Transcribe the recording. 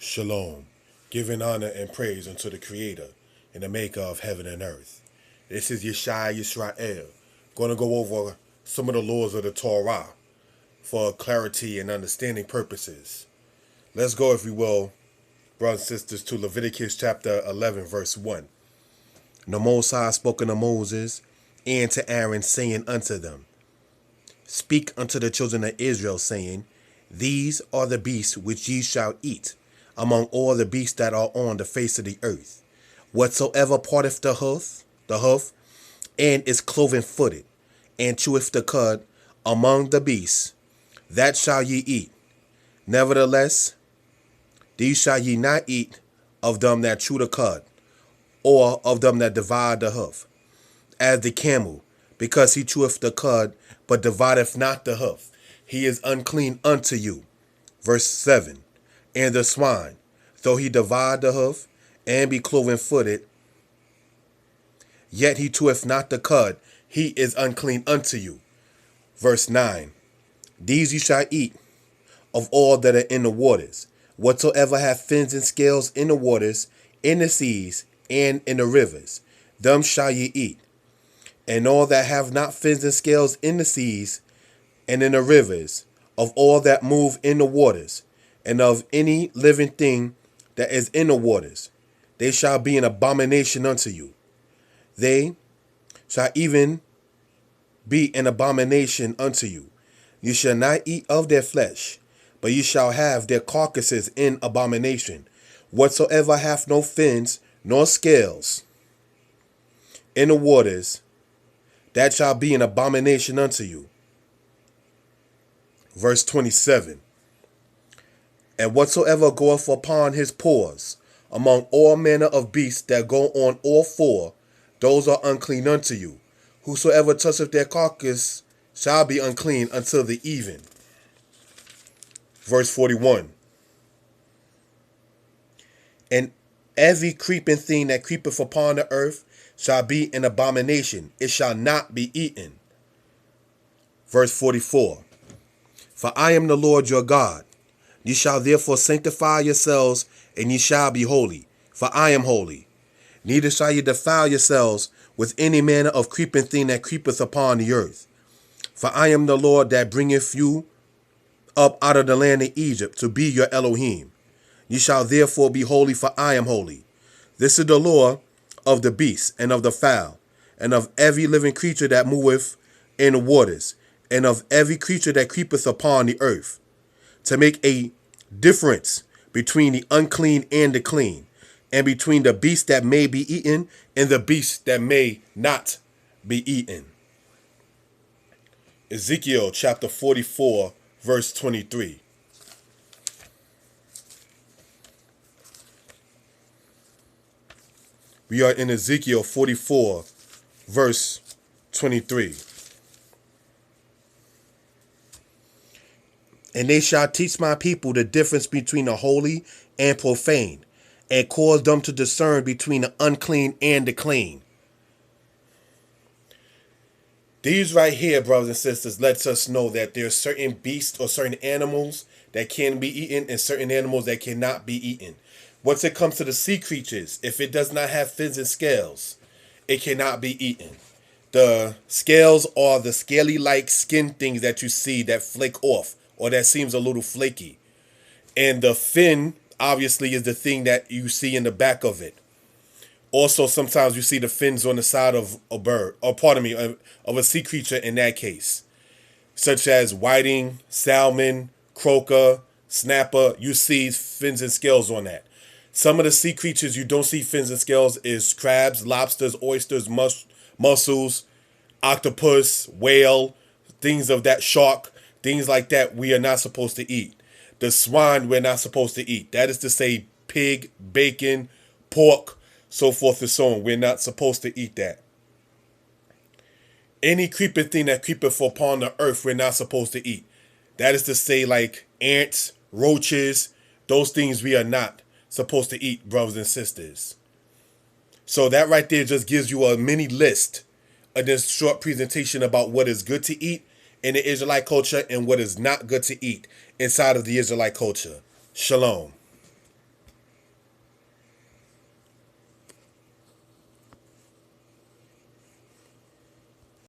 Shalom, giving honor and praise unto the Creator and the Maker of heaven and earth. This is Yeshai Yisrael, going to go over some of the laws of the Torah for clarity and understanding purposes. Let's go, if we will, brothers and sisters, to Leviticus chapter 11, verse 1. And the Most High spoke unto Moses and to Aaron, saying unto them, Speak unto the children of Israel, saying, These are the beasts which ye shall eat among all the beasts that are on the face of the earth. Whatsoever parteth the hoof, and is cloven-footed, and cheweth the cud among the beasts, that shall ye eat. Nevertheless, these shall ye not eat of them that chew the cud, or of them that divide the hoof, as the camel, because he cheweth the cud, but divideth not the hoof. He is unclean unto you. Verse 7. And the swine, though he divide the hoof, and be cloven-footed, yet he cheweth not the cud, he is unclean unto you. Verse 9. These you shall eat of all that are in the waters, whatsoever have fins and scales in the waters, in the seas, and in the rivers, them shall ye eat. And all that have not fins and scales in the seas, and in the rivers, of all that move in the waters, and of any living thing that is in the waters, they shall be an abomination unto you. They shall even be an abomination unto you. You shall not eat of their flesh, but you shall have their carcasses in abomination. Whatsoever hath no fins nor scales in the waters, that shall be an abomination unto you. Verse 27. And whatsoever goeth upon his paws, among all manner of beasts that go on all four, those are unclean unto you. Whosoever toucheth their carcass shall be unclean until the even. Verse 41. And every creeping thing that creepeth upon the earth shall be an abomination. It shall not be eaten. Verse 44. For I am the Lord your God. Ye shall therefore sanctify yourselves, and ye shall be holy, for I am holy. Neither shall ye defile yourselves with any manner of creeping thing that creepeth upon the earth. For I am the Lord that bringeth you up out of the land of Egypt to be your Elohim. Ye shall therefore be holy, for I am holy. This is the law of the beasts, and of the fowl, and of every living creature that moveth in the waters, and of every creature that creepeth upon the earth, to make a difference between the unclean and the clean, and between the beast that may be eaten and the beast that may not be eaten. Ezekiel chapter 44, verse 23. We are in Ezekiel 44, verse 23. And they shall teach my people the difference between the holy and profane, and cause them to discern between the unclean and the clean. These right here, brothers and sisters, lets us know that there are certain beasts or certain animals that can be eaten and certain animals that cannot be eaten. Once it comes to the sea creatures, if it does not have fins and scales, it cannot be eaten. The scales are the scaly-like skin things that you see that flake off, or that seems a little flaky. And the fin, obviously, is the thing that you see in the back of it. Also, sometimes you see the fins on the side of a bird, or pardon me, of a sea creature in that case. Such as whiting, salmon, croaker, snapper, you see fins and scales on that. Some of the sea creatures you don't see fins and scales is crabs, lobsters, oysters, mussels, octopus, whale, things of that, shark. Things like that we are not supposed to eat. The swine we're not supposed to eat. That is to say pig, bacon, pork, so forth and so on. We're not supposed to eat that. Any creeping thing that creepeth upon the earth we're not supposed to eat. That is to say like ants, roaches, those things we are not supposed to eat, brothers and sisters. So that right there just gives you a mini list of this short presentation about what is good to eat in the Israelite culture and what is not good to eat inside of the Israelite culture. Shalom.